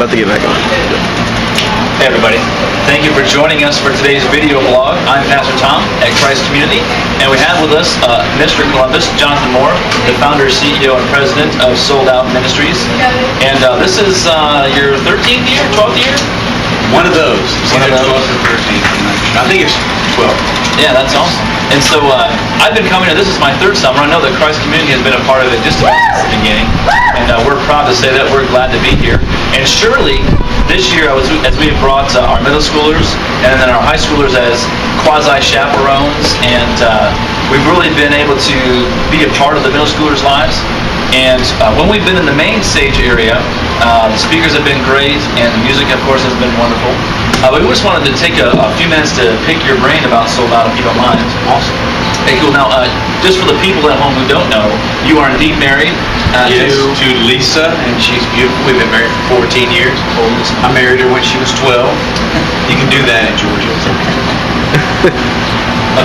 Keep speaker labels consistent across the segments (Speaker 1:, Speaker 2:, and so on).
Speaker 1: About to get back on.
Speaker 2: Hey everybody, thank you for joining us for today's video blog. I'm Pastor Tom at Christ Community, and we have with us Mr. Columbus, Jonathan Moore, the founder, CEO, and president of Sold Out Ministries. And this is your 13th year, 12th year?
Speaker 3: One of those.
Speaker 2: One of those.
Speaker 3: 12th or 13th. I think it's 12.
Speaker 2: Yeah, that's awesome. And so I've been coming here. This is my third summer. I know that Christ Community has been a part of it just about since the beginning, and we're proud to say that. We're glad to be here. And surely this year, as we have brought our middle schoolers and then our high schoolers as quasi-chaperones, and we've really been able to be a part of the middle schoolers' lives. And when we've been in the main stage area, the speakers have been great, and the music, of course, has been wonderful. But we just wanted to take a few minutes to pick your brain about Sold Out, if you don't mind.
Speaker 3: Awesome.
Speaker 2: Hey, cool. Now, just for the people at home who don't know, you are indeed married
Speaker 3: To Lisa, and she's beautiful. We've been married for 14 years. I married her when she was 12. You can do that in Georgia.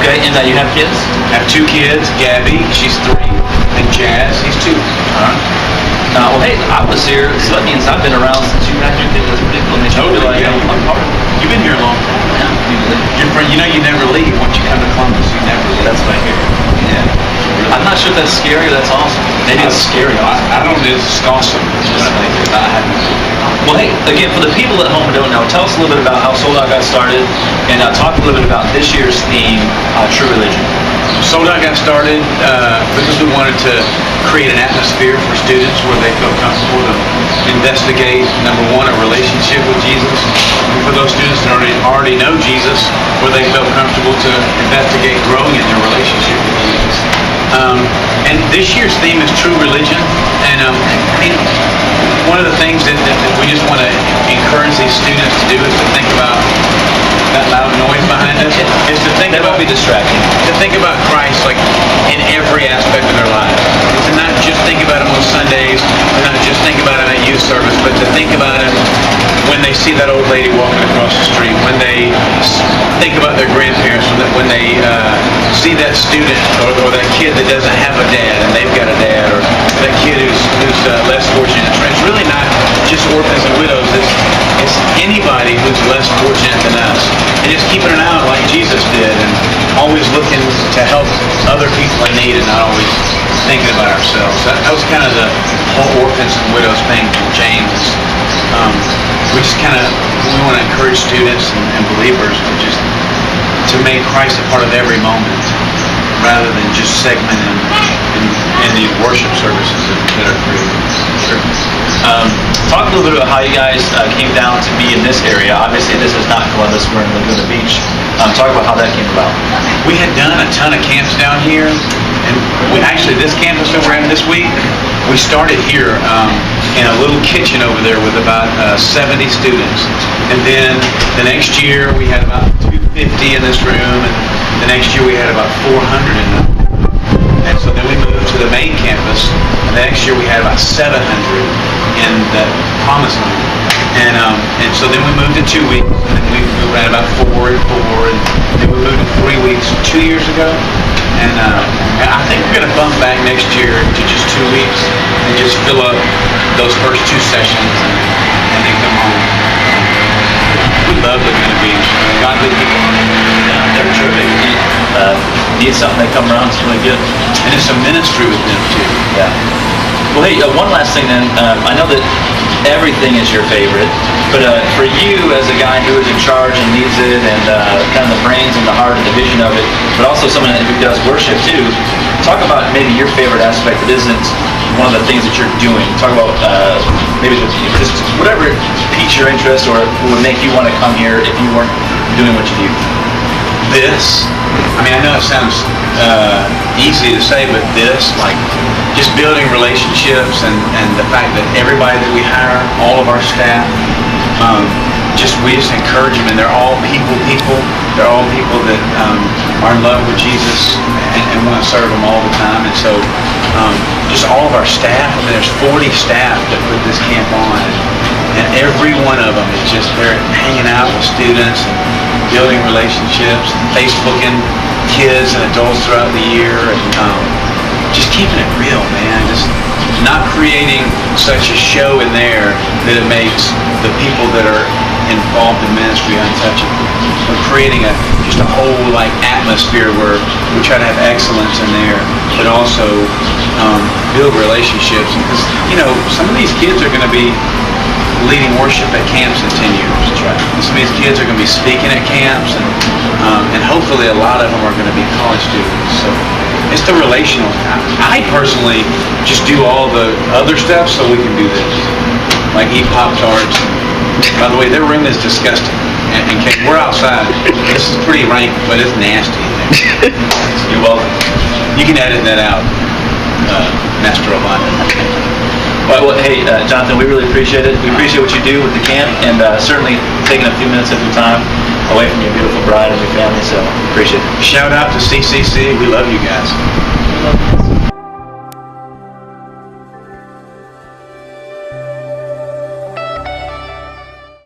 Speaker 2: Okay, and you have kids?
Speaker 3: I have 2 kids, Gabby, she's 3, and Jazz, he's 2.
Speaker 2: Well, hey, I was here, so that means I've been around since you had your kids. That's pretty cool. Makes you feel like I'm part of it.
Speaker 3: You've been here a long time.
Speaker 2: Yeah.
Speaker 3: Your friend, you know you never leave. Once you come to Columbus, you never leave.
Speaker 2: That's what I hear. Yeah. I'm not sure if that's scary or that's awesome. Maybe it's scary.
Speaker 3: I don't know. It's awesome.
Speaker 2: Well, hey, again, for the people at home who don't know, tell us a little bit about how Sold Out got started, and talk a little bit about this year's theme, True Religion.
Speaker 3: Sold Out got started because we wanted to create an atmosphere for students where they feel comfortable to investigate, number one, a relationship with Jesus. And for those students that already know Jesus, where they feel comfortable to investigate growing in their relationship with Jesus. And this year's theme is True Religion. And one of the things that we just want to encourage these students to do is to think about that loud noise behind us. Is to think
Speaker 2: That
Speaker 3: about
Speaker 2: won't be distracting.
Speaker 3: to think about Christ like in every aspect of their lives. To not just think about Him on Sundays, to not just think about Him at youth service, but to think about Him when they see that old lady walking across the street, when they think about their grandparents, when they see that student or that kid that doesn't have a dad and they've got a dad, or that kid who's less fortunate. It's really not just orphans and widows. It's anybody who's less fortunate than us. And just keeping an eye out like Jesus did, and always looking to help other people in need and not always thinking about ourselves. That was kind of the whole orphans and widows thing from James. We want to encourage students and believers to make Christ a part of every moment, rather than just segmenting in these worship services that are created.
Speaker 2: Sure. Talk a little bit about how you guys came down to be in this area. Obviously, this is not Columbus. We're in Laguna Beach. Talk about how that came about.
Speaker 3: We had done a ton of camps down here, and this campus that we're at this week, we started here in a little kitchen over there with about 70 students. And then the next year we had about 250 in this room, and the next year we had about 400 in them. And so then we moved to the main campus, and the next year we had about 700 in the Promised Land. And so then we moved to 2 weeks, and then we ran about 4 and 4, and then we moved to 3 weeks 2 years ago. And I think we're going to bump back next year to just 2 weeks and just fill up those first 2 sessions and then come home. We love Laguna Beach. Godly people.
Speaker 2: Yeah, they're terrific. Need something, they come around. It's really good.
Speaker 3: And it's a ministry with them too.
Speaker 2: Yeah. Well, hey, one last thing then. I know that everything is your favorite, but for you as a guy who is in charge and leads it, and kind of the brains and the heart and the vision of it, but also someone who does worship too, talk about maybe your favorite aspect that isn't one of the things that you're doing. Talk about maybe just whatever piques your interest or would make you want to come here if you weren't doing what you do.
Speaker 3: I know it sounds easy to say, but like just building relationships and the fact that everybody that we hire, all of our staff, we just encourage them, and they're all people. They're all people that are in love with Jesus and want to serve Him all the time. And so just all of our staff, there's 40 staff that put this camp on, and every one of them is just, they're hanging out with students and building relationships, Facebooking kids and adults throughout the year, and just keeping it real, man. Just not creating such a show in there that it makes the people that are involved in ministry untouchable. We're creating just a whole like atmosphere where we try to have excellence in there, but also build relationships. Because some of these kids are going to be leading worship at camps in 10 years. That's right. And some of these kids are going to be speaking at camps, and hopefully a lot of them are going to be college students. So it's the relational. I personally just do all the other stuff so we can do this, like eat Pop-Tarts. By the way, their room is disgusting. And we're outside. This is pretty rank, but it's nasty in there. You're welcome. You can edit that out, Master Obama.
Speaker 2: Well, hey, Jonathan, we really appreciate it. We appreciate what you do with the camp, and certainly taking a few minutes of your time away from your beautiful bride and your family, so appreciate it.
Speaker 3: Shout out to CCC. We love you guys.